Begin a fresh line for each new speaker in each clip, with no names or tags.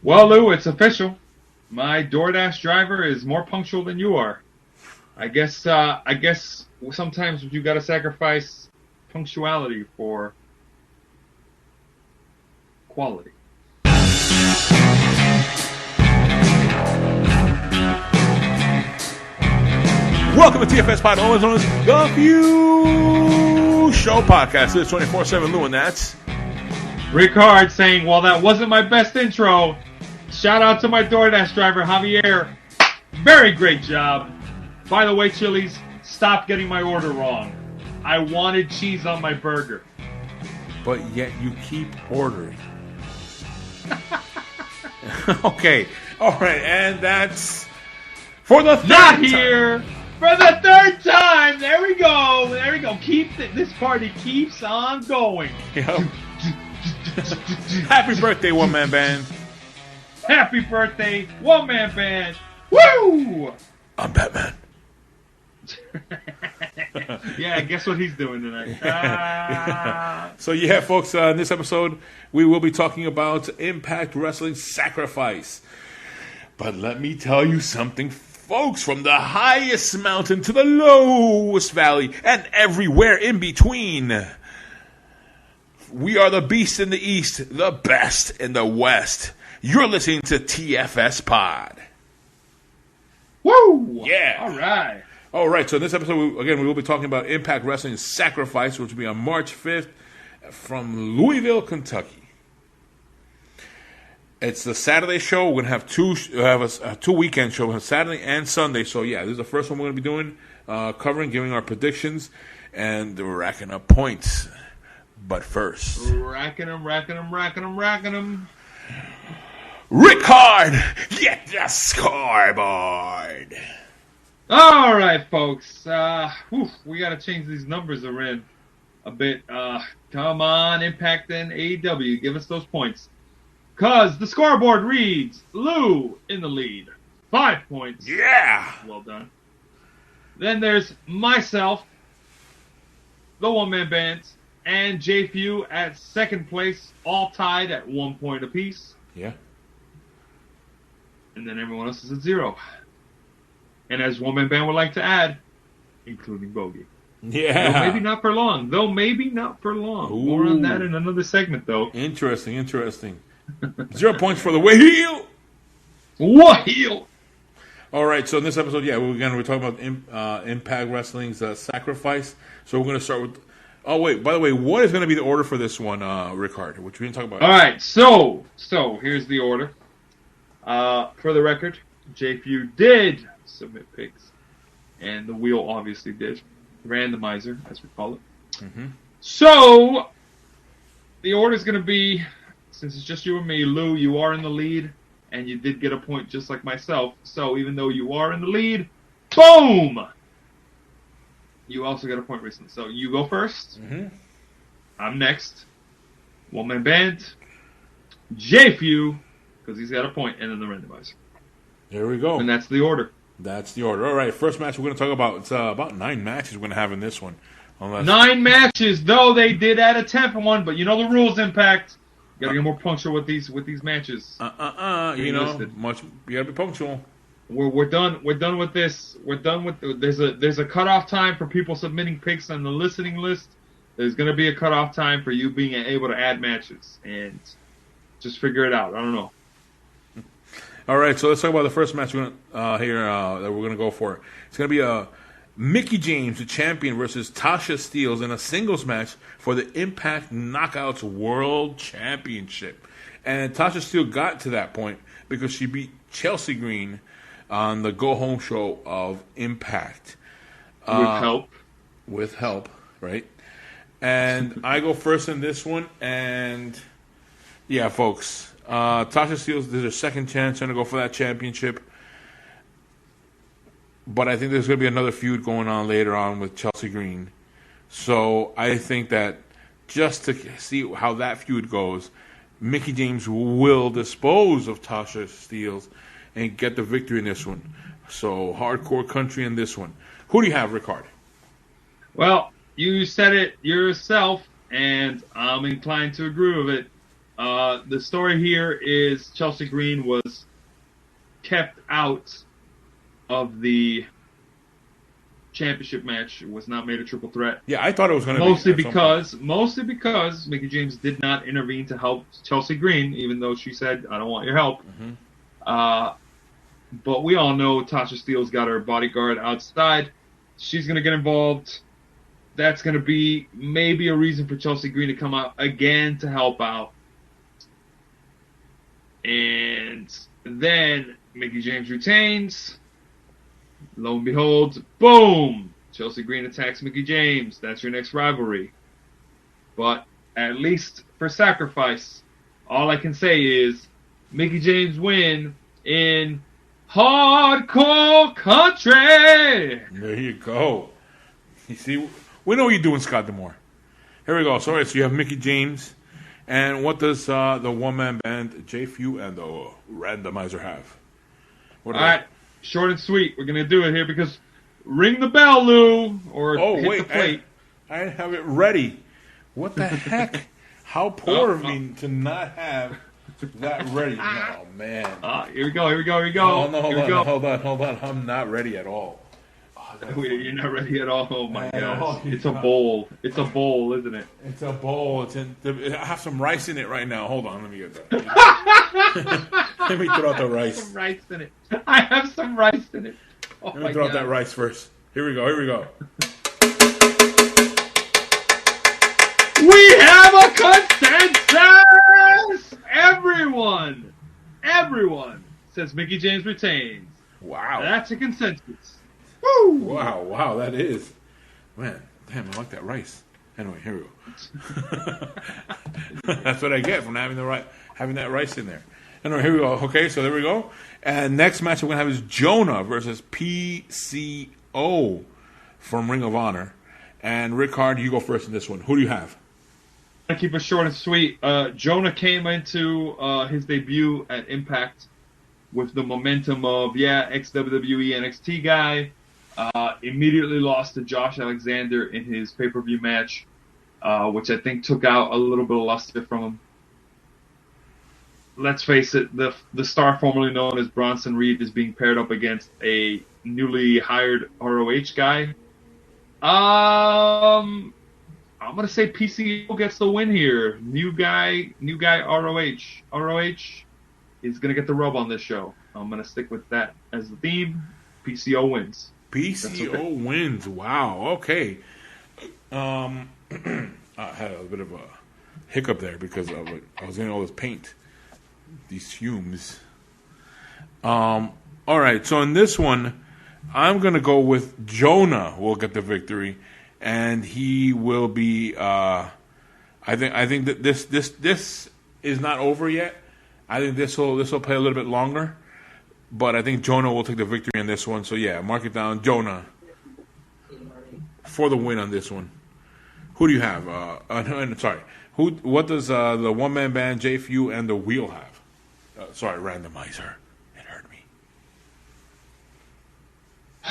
Well, Lou, it's official. My DoorDash driver is more punctual than you are. I guess sometimes you got to sacrifice punctuality for quality.
Welcome to TFS Pod, always known as the Few Show Podcast. It's 24/7 Lou, and that's
Ric-Hard saying, well, that wasn't my best intro. Shout out to my DoorDash driver, Javier. Very great job. By the way, Chili's, stop getting my order wrong. I wanted cheese on my burger.
But yet you keep ordering. Okay. All right. And that's for the third
Not
time.
here. For the third time. There we go. There we go. This party keeps on going.
Yep. Happy birthday, One Man Band.
Happy birthday, One Man Band. Woo!
I'm Batman.
Yeah, guess what he's doing tonight?
So yeah, folks, in this episode, we will be talking about Impact Wrestling Sacrafice. But let me tell you something, folks, from the highest mountain to the lowest valley and everywhere in between. We are the beast in the east, the best in the west. You're listening to TFS Pod.
Woo!
Yeah.
All right.
All right, so in this episode, we will be talking about Impact Wrestling Sacrafice, which will be on March 5th from Louisville, Kentucky. It's the Saturday show. We're going to have a two weekend show, Saturday and Sunday. So, yeah, this is the first one we're going to be doing, covering, giving our predictions, and racking up points. But first,
racking them.
Ric-Hard, get the scoreboard.
All right, folks. We got to change these numbers around a bit. Come on, Impact and AEW, give us those points. Because the scoreboard reads, Lou in the lead, 5 points.
Yeah.
Well done. Then there's myself, the One Man Band, and J Few at second place, all tied at 1 point apiece.
Yeah.
And then everyone else is at 0. And as One Man Band would like to add, including Bogey.
Yeah.
Though maybe not for long.
Ooh.
More on that in another segment, though.
Interesting. 0 points for the Wheel.
Wheel!
All right, so in this episode, we're talking about Impact Wrestling's Sacrafice. So we're going to start with... Oh, wait, by the way, what is going to be the order for this one, Ric-Hard, which we didn't talk about?
All right, so here's the order. For the record, J Few did submit picks, and the Wheel obviously did. Randomizer, as we call it.
Mm-hmm.
So, the order is going to be, since it's just you and me, Lou, you are in the lead, and you did get a point just like myself. So, even though you are in the lead, boom! You also got a point recently. So, you go first.
Mm-hmm.
I'm next. One Man Band. J Few, because he's got a point, and then the randomizer.
There we go.
And that's the order.
That's the order. All right, first match we're going to talk about. It's about 9 matches we're going to have in this one.
9 matches, though they did add a 10th one, but you know the rules, Impact. You got to get more punctual with these matches.
You got to be punctual.
We're done with this. We're done with there's a cutoff time for people submitting picks on the listening list. There's going to be a cutoff time for you being able to add matches, and just figure it out. I don't know.
All right, so let's talk about the first match that we're going to go for. It's going to be Mickie James, the champion, versus Tasha Steelz in a singles match for the Impact Knockouts World Championship. And Tasha Steelz got to that point because she beat Chelsea Green on the go-home show of Impact. With help, right? And I go first in this one, and yeah, folks, Tasha Steelz, there's her second chance to go for that championship. But I think there's going to be another feud going on later on with Chelsea Green. So I think that just to see how that feud goes, Mickie James will dispose of Tasha Steelz and get the victory in this one. So hardcore country in this one. Who do you have, Ric-Hard?
Well, you said it yourself, and I'm inclined to agree with it. The story here is Chelsea Green was kept out of the championship match. Was not made a triple threat.
Yeah, I thought it was going to be
mostly because Mickie James did not intervene to help Chelsea Green, even though she said, "I don't want your help." Mm-hmm. But we all know Tasha Steele's got her bodyguard outside. She's going to get involved. That's going to be maybe a reason for Chelsea Green to come out again to help out. And then Mickie James retains. Lo and behold, boom! Chelsea Green attacks Mickie James. That's your next rivalry. But at least for Sacrafice, all I can say is Mickie James win in Hardcore Country!
There you go. You see, we know what you're doing, Scott D'Amore. Here we go. So you have Mickie James. And what does the one-man band, J Few and the Randomizer have?
All right. Short and sweet. We're going to do it here because ring the bell, Lou, or hit the plate.
I have it ready. What the heck? How poor of me to not have that ready. Oh, man.
Here we go.
Oh, no, hold on. I'm not ready at all.
You're not ready at all. Oh my gosh! It's a bowl. It's a bowl, isn't it?
It's a bowl. I have some rice in it right now. Hold on, let me get that. Let me throw out the rice.
Some rice in it. I have some rice in it. Oh
let me throw out that rice first. Here we go.
We have a consensus. Everyone says Mickie James retains.
Wow,
that's a consensus.
Woo! Wow, that is. Man, damn, I like that rice. Anyway, here we go. That's what I get from having that rice in there. Anyway, here we go. Okay, so there we go. And next match we're going to have is Jonah versus PCO from Ring of Honor. And Ric-Hard, you go first in this one. Who do you have?
I keep it short and sweet. Jonah came into his debut at Impact with the momentum of, ex-WWE NXT guy. Immediately lost to Josh Alexander in his pay-per-view match, which I think took out a little bit of luster from him. Let's face it, the star formerly known as Bronson Reed is being paired up against a newly hired ROH guy. I'm gonna say PCO gets the win here. New guy ROH. ROH is gonna get the rub on this show. I'm gonna stick with that as the theme. PCO wins.
PCO wins. Wow. Okay. I had a bit of a hiccup there because I was getting all this paint, these fumes. All right. So in this one, I'm gonna go with Jonah. Will get the victory, and he will be. I think that this is not over yet. I think this will play a little bit longer. But I think Jonah will take the victory in this one. So, mark it down. Jonah for the win on this one. Who do you have? Sorry. What does the one-man band, J Few, and the Wheel have? Randomizer. It hurt me.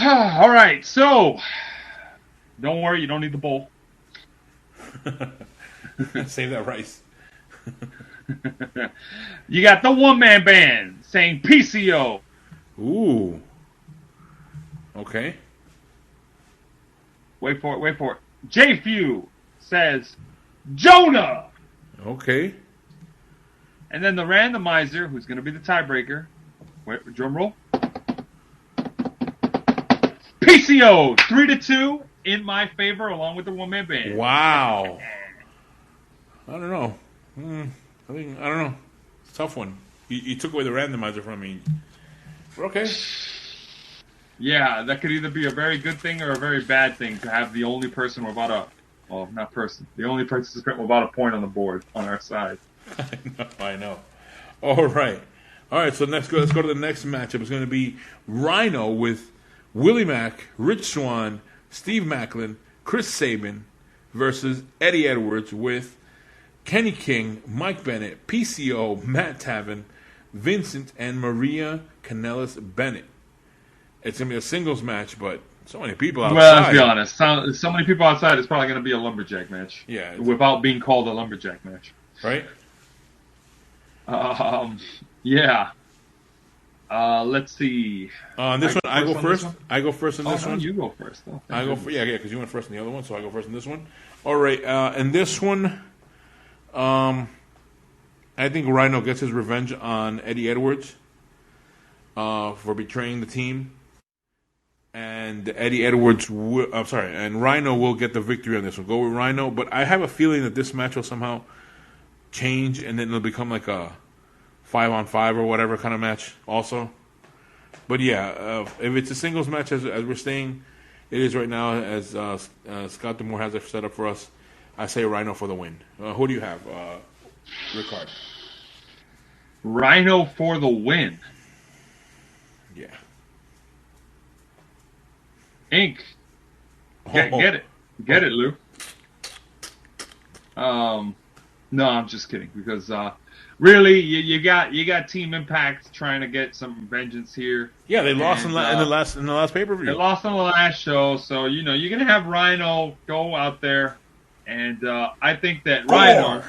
All right. So, don't worry. You don't need the bowl.
Save that rice.
You got the one-man band saying PCO.
Ooh. Okay.
Wait for it. J Few says Jonah.
Okay.
And then the randomizer, who's going to be the tiebreaker. Wait, drum roll. PCO 3-2 in my favor, along with the one-man band.
Wow. I don't know. I don't know. It's a tough one. You took away the randomizer from me. We're okay.
Yeah, that could either be a very good thing or a very bad thing to have the only person the only participant without a point on the board on our side.
I know. All right, so let's go to the next matchup. It's going to be Rhino with Willie Mack, Rich Swann, Steve Macklin, Chris Sabin versus Eddie Edwards with Kenny King, Mike Bennett, PCO, Matt Taven, Vincent, and Maria Kanellis Bennett. It's going to be a singles match, but so many people outside.
Well, let's be honest. So many people outside, it's probably going to be a lumberjack match.
Yeah.
Without being called a lumberjack match.
Right?
Yeah. Let's see.
On this one, I go first. I go first on this
no,
one.
you go first. Oh,
I go for because you went first in the other one, so I go first in this one. All right, in this one, I think Rhino gets his revenge on Eddie Edwards for betraying the team, and and Rhino will get the victory on this one. Go with Rhino, but I have a feeling that this match will somehow change, and then it'll become like a 5-on-5 or whatever kind of match also. But yeah, if it's a singles match as we're saying it is right now, as Scott D'Amore has it set up for us, I say Rhino for the win. Who do you have, Ric-Hard?
Rhino for the win.
Yeah.
Ink. Get it. Get it, Lou. No, I'm just kidding, because really, you got Team Impact trying to get some vengeance here.
Yeah, they lost in the last pay-per-view.
They lost on the last show, so you're gonna have Rhino go out there, and I think that Rhino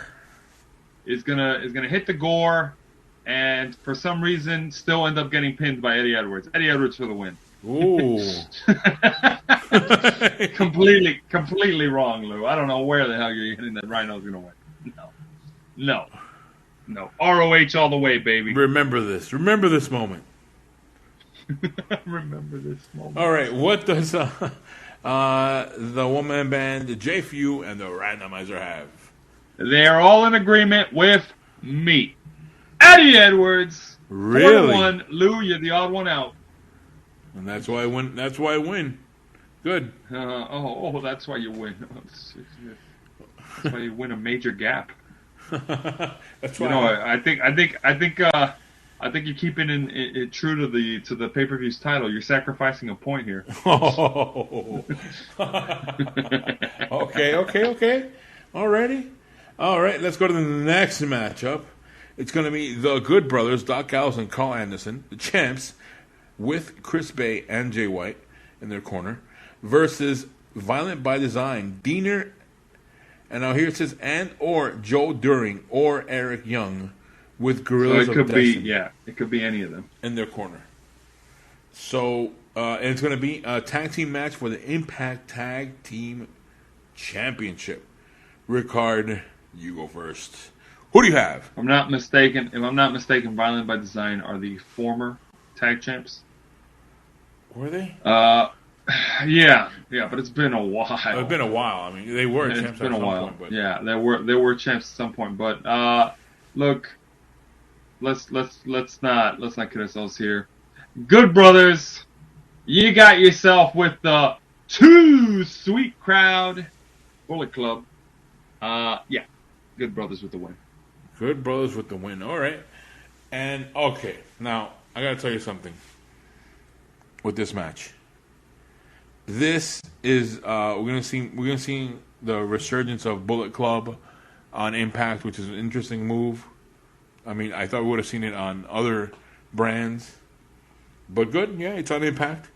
is gonna hit the Gore, and for some reason still end up getting pinned by Eddie Edwards. Eddie Edwards for the win.
Ooh.
completely wrong, Lou. I don't know where the hell you're hitting that Rhino's gonna win. No. ROH all the way, baby.
Remember this moment.
Remember this moment.
All right, what does the one-man band, J Few, and the Randomizer have?
They are all in agreement with me. Eddie Edwards.
Really?
4-1. Lou, you're the odd one out.
And that's why I win. That's why I win. Good.
That's why you win. That's why you win a major gap.
That's why.
I think you're keeping it true to the pay-per-view's title. You're sacrificing a point here.
Oh. Okay. Alrighty. All right. Let's go to the next matchup. It's going to be the Good Brothers, Doc Gallows and Karl Anderson, the champs, with Chris Bey and Jay White in their corner, versus Violent by Design, Diener, and now here it says, and or Joe Doering or Eric Young with Guerrillas of Destiny.
It could be any of them
in their corner. So, and it's going to be a tag team match for the Impact Tag Team Championship. Ric-Hard, you go first. Who do you have?
If I'm not mistaken, Violent by Design are the former tag champs.
Were they?
Yeah, but it's been a while.
It's been a while. I mean, they were champs at some point. But...
Yeah, they were champs at some point. But look, let's not kid ourselves here. Good Brothers, you got yourself with the Too Sweet Crowd Bullet Club. Good Brothers with the win.
Good Brothers with the win. All right. And okay, now I gotta tell you something with this match. This is we're gonna see the resurgence of Bullet Club on Impact, which is an interesting move. I mean, I thought we would have seen it on other brands, but good, yeah, it's on Impact,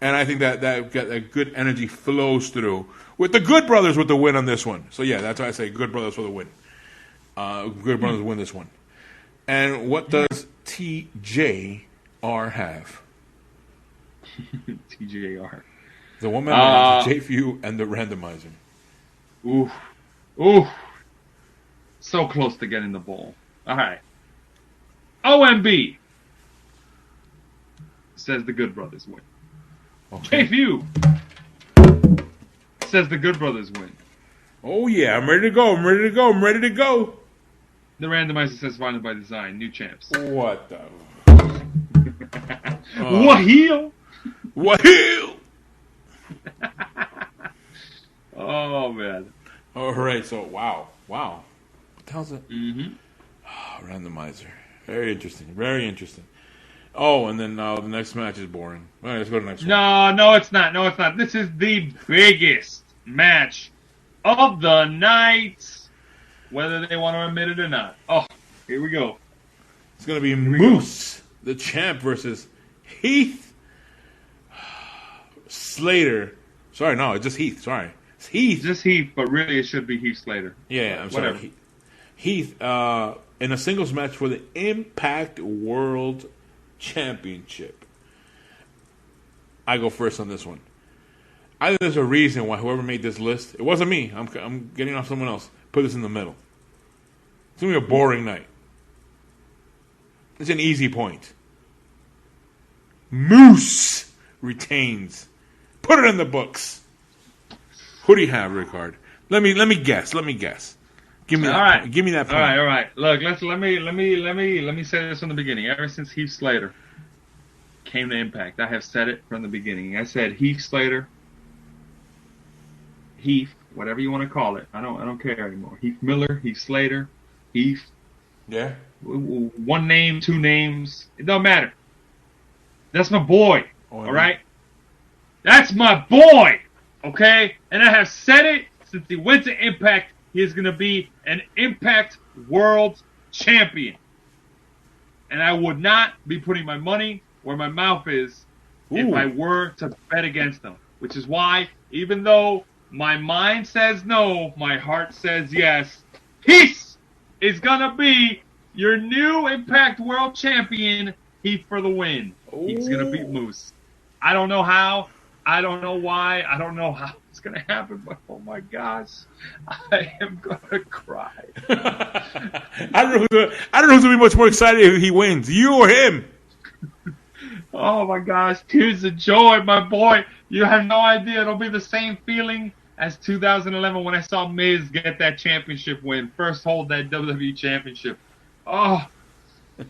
and I think that good energy flows through with the Good Brothers with the win on this one. So yeah, that's why I say Good Brothers for the win. Good Brothers win this one. And what does TJR have?
TJR.
The woman, J Few, and the randomizer.
Ooh. So close to getting the ball. All right. OMB says the Good Brothers win.
Okay.
J Few says the Good Brothers win.
Oh yeah, I'm ready to go.
The randomizer says Violent by Design, new champs.
What the?
Waheel! Oh man!
All right, so wow. What the hell's it?
Mm-hmm.
Oh, randomizer, very interesting. Oh, and then the next match is boring. All right, let's go to the next one.
No, it's not. This is the biggest match of the night, whether they want to admit it or not. Oh, here we go.
It's going to be Moose, the champ, versus Heath Slater. Sorry, no, it's just Heath. Sorry. It's Heath.
Just Heath, but really it should be Heath Slater.
Yeah, I'm
whatever.
sorry. Heath in a singles match for the Impact World Championship. I go first on this one. I think there's a reason why whoever made this list, it wasn't me. I'm getting off someone else. Put this in the middle. It's going to be a boring night. It's an easy point. Moose retains. Put it in the books. Who do you have, Ric-Hard? Let me guess. Give me that. Give me that point.
All right. Look, let me say this from the beginning. Ever since Heath Slater came to Impact, I have said it from the beginning. I said Heath Slater, Heath, whatever you want to call it. I don't care anymore. Heath Miller, Heath Slater, Heath.
Yeah.
One name, two names. It don't matter. That's my boy. All right. That's my boy. Okay. And I have said it since he went to Impact. He is going to be an Impact World Champion. And I would not be putting my money where my mouth is if I were to bet against him. Which is why, even though my mind says no, my heart says yes, Heath is going to be your new Impact World Champion, Heath, for the win. Ooh. He's going to beat Moose. I don't know how. I don't know why. I don't know how it's going to happen, but oh my gosh, I am going to cry.
I don't know who's going to be much more excited if he wins, you or him.
Oh my gosh, tears of joy, my boy. You have no idea. It'll be the same feeling as 2011 when I saw Miz get that championship win, first hold that WWE championship. Oh,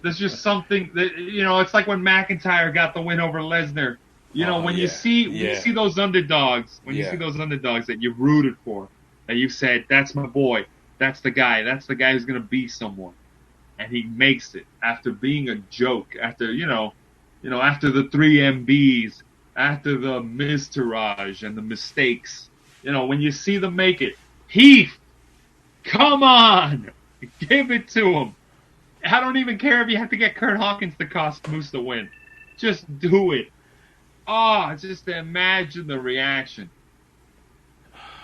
there's just something that, it's like when McIntyre got the win over Lesnar. When you see those underdogs, that you've rooted for, that you've said, that's my boy, that's the guy who's going to be someone. And he makes it after being a joke, after, after the 3 MBs, after the Miztourage and the mistakes. When you see them make it, Heath, come on, give it to him. I don't even care if you have to get Kurt Hawkins to cost Moose to win. Just do it. Oh, just imagine the reaction.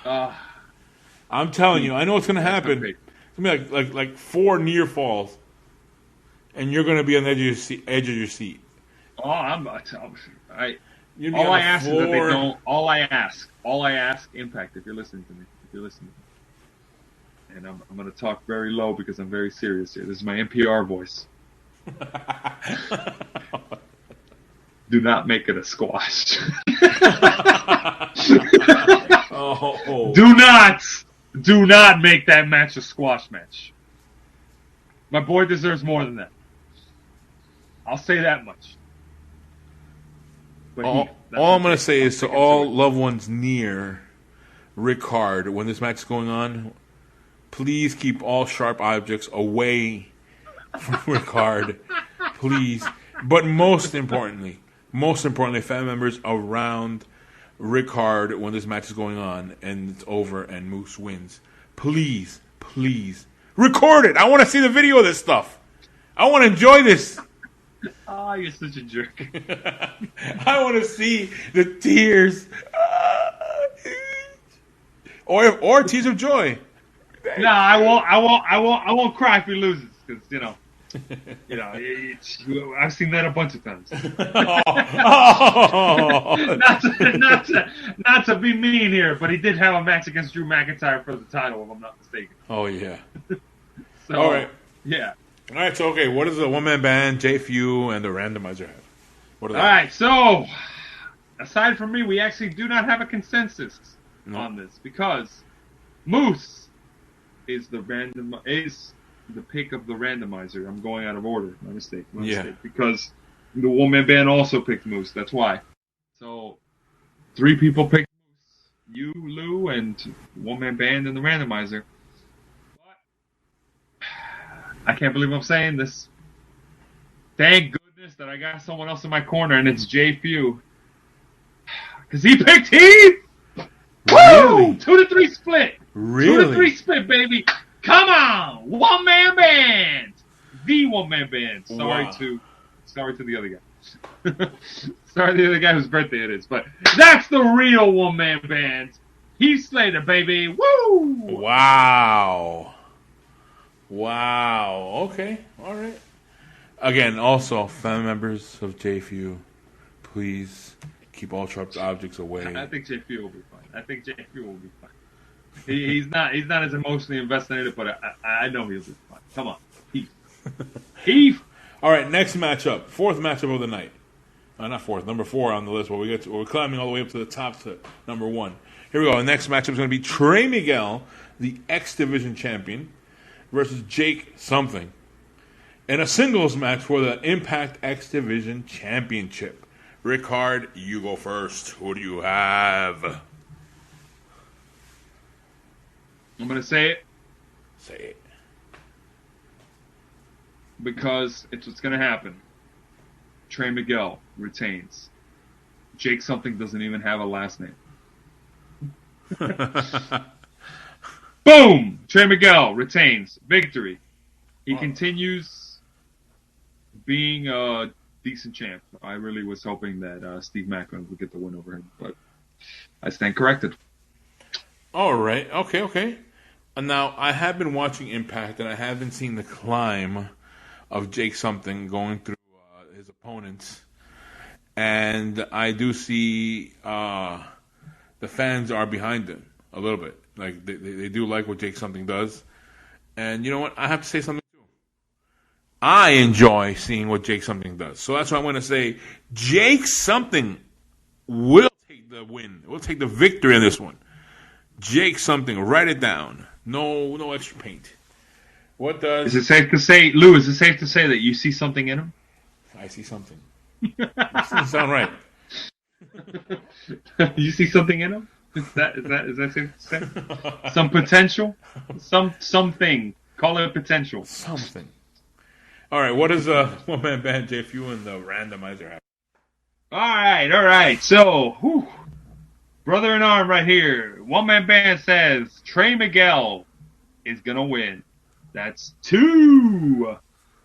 I'm telling you, I know what's going to happen. It's going to be like 4 near falls, and you're going to be on the edge of your seat.
Oh, all I ask is that they don't. All I ask, Impact, if you're listening to me, and I'm going to talk very low because I'm very serious here. This is my NPR voice. Do not make it a squash. Do not make that match a squash match. My boy deserves more than that. I'll say that much. But
all I'm going to say is to all loved ones near Ric-Hard, when this match is going on, please keep all sharp objects away from Ric-Hard. Please. But most importantly, family members around Ric-Hard when this match is going on and it's over and Moose wins. Please, record it. I want to see the video of this stuff. I want to enjoy this.
Oh, you're such a jerk.
I want to see the tears. Or tears of joy.
No, I won't cry if he loses because I've seen that a bunch of times. Not to be mean here, but he did have a match against Drew McIntyre for the title, if I'm not mistaken.
Oh yeah.
So,
all right.
Yeah.
All right. So okay, what does the one-man band, JFU, and the randomizer have? What are they?
All right. So aside from me, we actually do not have a consensus on this because Moose is the pick of the randomizer. I'm going out of order. My mistake. Because the one-man band also picked Moose. That's why. So 3 people picked Moose. You, Lou, and one-man band and the randomizer. But I can't believe I'm saying this. Thank goodness that I got someone else in my corner, and it's Jay Few. Because he picked Heath!
Really?
Woo! 2-3 split.
Really?
2-3 split, baby. Come on, one-man band, the one-man band. Sorry to the other guy. Sorry to the other guy whose birthday it is, but that's the real one-man band. Heath Slater, baby. Woo!
Wow. Wow. Okay. All right. Again, also, family members of JFU, please keep all sharp objects away.
I think JFU will be fine. He's not as emotionally invested in it, but I know he'll be fine. Come on, Heath. Heath.
All right, next matchup, fourth matchup of the night. Not fourth, number 4 on the list. We're climbing all the way up to the top to number 1. Here we go. The next matchup is going to be Trey Miguel, the X Division champion, versus Jake something, in a singles match for the Impact X Division Championship. Ric-Hard, you go first. Who do you have?
I'm going to say it.
Say it.
Because it's what's going to happen. Trey Miguel retains. Jake something doesn't even have a last name. Boom! Trey Miguel retains. Victory. He continues being a decent champ. I really was hoping that Steve Mack would get the win over him, but I stand corrected.
All right. Okay. Now, I have been watching Impact, and I have been seeing the climb of Jake something going through his opponents. And I do see the fans are behind him a little bit. Like, they do like what Jake something does. And you know what? I have to say something too. I enjoy seeing what Jake something does. So that's why I'm going to say Jake something will take the win. Will take the victory in this one. Jake something. Write it down. No extra paint. What does...
Is it safe to say, Lou, that you see something in him?
I see something. That doesn't sound right.
You see something in him? Is that safe to say? Some potential? Something. Call it potential.
Something. All right, what does one-man band JFU and the randomizer have?
All right. So, brother in arm right here. One-man band says Trey Miguel is going to win. That's 2.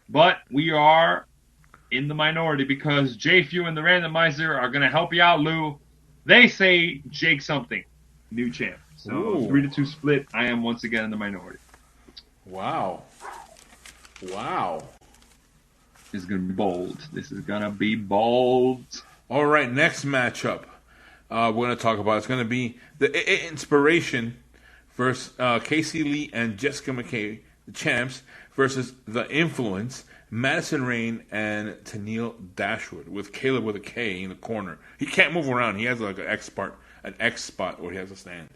But we are in the minority because JFU and the randomizer are going to help you out, Lou. They say Jake something, new champ. So 3-2 split. I am once again in the minority.
Wow.
This is going to be bold.
All right, next matchup we're going to talk about. It's going to be the IInspiration versus Cassie Lee and Jessica McKay, the champs, versus the Influence, Madison, Rayne, and Tenille Dashwood, with Kaleb with a K in the corner. He can't move around. He has like an X spot where he has to stand.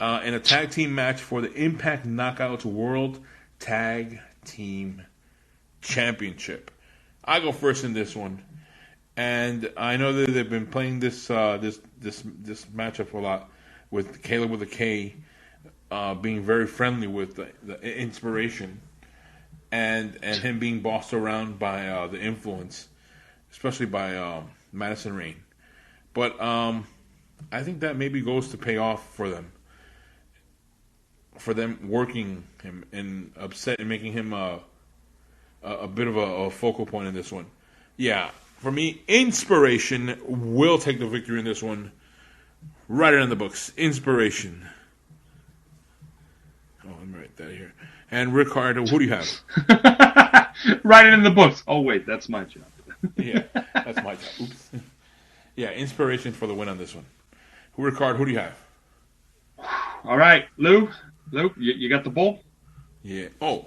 In a tag team match for the Impact Knockouts World Tag Team Championship. I go first in this one, and I know that they've been playing this matchup a lot with Kaleb with a K, being very friendly with the Inspiration, and him being bossed around by the Influence, especially by Madison Rayne. But I think that maybe goes to pay off for them working him and making him a bit of a focal point in this one. Yeah, for me, Inspiration will take the victory in this one. Write it in the books. Inspiration. Oh, let me write that here. And Ric-Hard, who do you have?
Write it in the books. Oh, wait, that's my job.
Yeah, that's my job. Oops. Yeah, Inspiration for the win on this one. Ric-Hard, who do you have?
All right, Lou, you got the ball?
Yeah. Oh.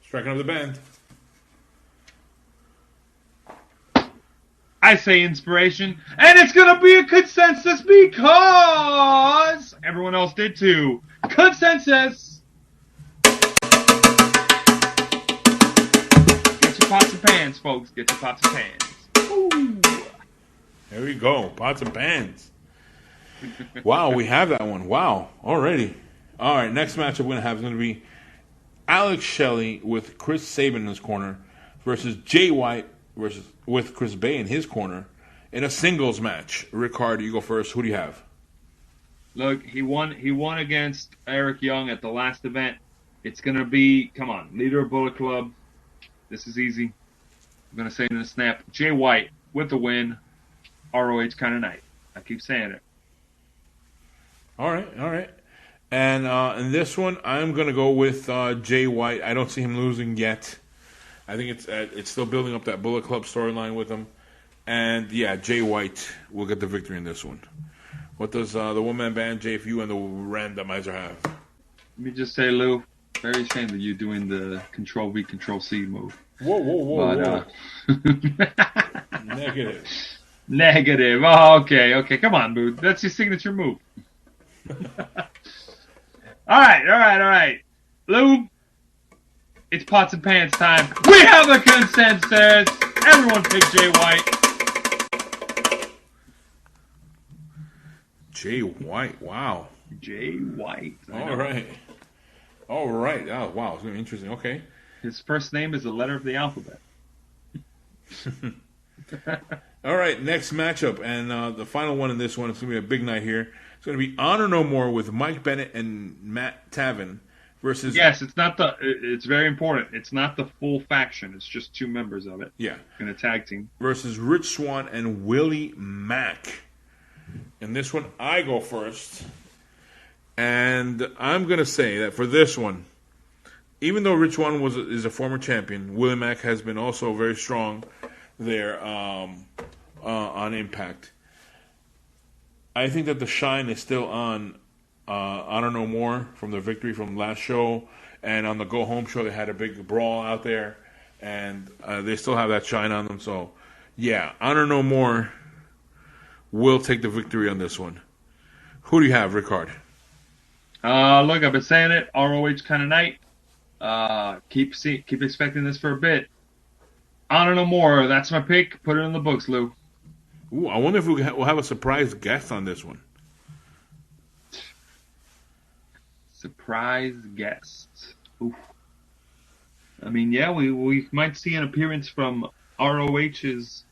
Striking up the band.
I say Inspiration, and it's going to be a consensus because everyone else did too. Consensus! Get your pots and pans, folks. Get your pots and pans. Ooh.
There we go. Pots and pans. Wow, we have that one. Wow. Already. All right, next matchup we're going to have is going to be Alex Shelley with Chris Sabin in his corner versus Jay White with Chris Bey in his corner in a singles match. Ric-Hard, you go first. Who do you have?
Look, he won against Eric Young at the last event. It's going to be, come on, leader of Bullet Club. This is easy. I'm going to say it in a snap. Jay White with the win. ROH kind of night. I keep saying it.
All right. And in this one, I'm going to go with Jay White. I don't see him losing yet. I think it's still building up that Bullet Club storyline with him. And, yeah, Jay White will get the victory in this one. What does the one-man band, JFU, and the randomizer have?
Let me just say, Lou, very ashamed of you doing the Control-V, Control-C move.
Whoa. Negative.
Negative. Oh, okay. Come on, Boo. That's your signature move. All right. Lou, it's pots and pans time. We have a consensus. Everyone pick Jay White.
Jay White, wow.
Jay White.
All right. Oh, wow. It's going to be interesting. Okay.
His first name is a letter of the alphabet.
All right, next matchup. And the final one in this one, it's going to be a big night here. It's going to be Honor No More with Mike Bennett and Matt Taven versus...
Yes, it's very important. It's not the full faction. It's just 2 members of it.
Yeah.
In a tag team.
Versus Rich Swann and Willie Mack. In this one, I go first. And I'm going to say that for this one, even though Rich Swann is a former champion, Willie Mack has been also very strong there on Impact. I think that the shine is still on Honor No More from the victory from last show. And on the Go Home show, they had a big brawl out there. And they still have that shine on them. So, yeah, Honor No More will take the victory on this one. Who do you have, Ric-Hard?
Look, I've been saying it. ROH kind of night. Keep expecting this for a bit. Honor No More. That's my pick. Put it in the books, Lou.
Ooh, I wonder if we'll have a surprise guest on this one.
Surprise guest. Oof. I mean, yeah, we might see an appearance from ROH's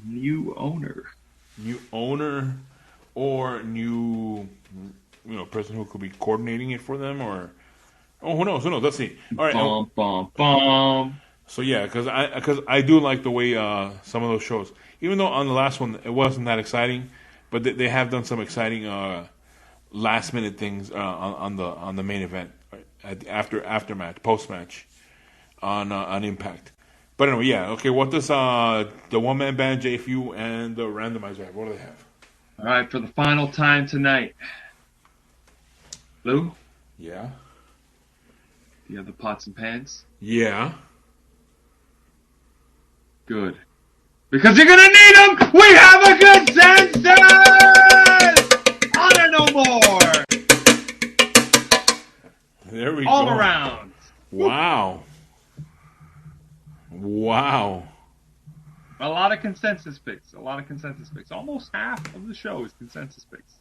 new owner.
New owner or new, person who could be coordinating it for them, or who knows? Let's see. All right.
Bum.
So yeah, because I do like the way some of those shows, even though on the last one it wasn't that exciting, but they have done some exciting last minute things on the main event, right? after match, post match on Impact. But anyway, yeah, okay. What does the one man band JFU and the randomizer have? What do they have?
All right, for the final time tonight, Lou.
Yeah.
Do you have the pots and pans?
Yeah.
Good. Because you're going to need them! We have a consensus! Honor No More!
There we go.
All around.
Wow.
A lot of consensus picks. Almost half of the show is consensus picks.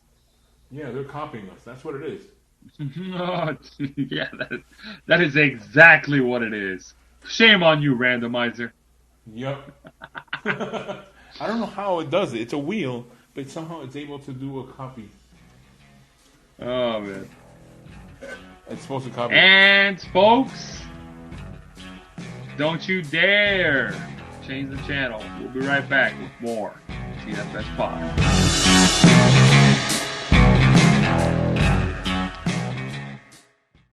Yeah, they're copying us. That's what it is.
Yeah, that is exactly what it is. Shame on you, randomizer.
Yep. I don't know how it does it. It's a wheel, but somehow it's able to do a copy.
Oh, man.
It's supposed to copy.
And, folks, don't you dare change the channel. We'll be right back with more TFS Pod.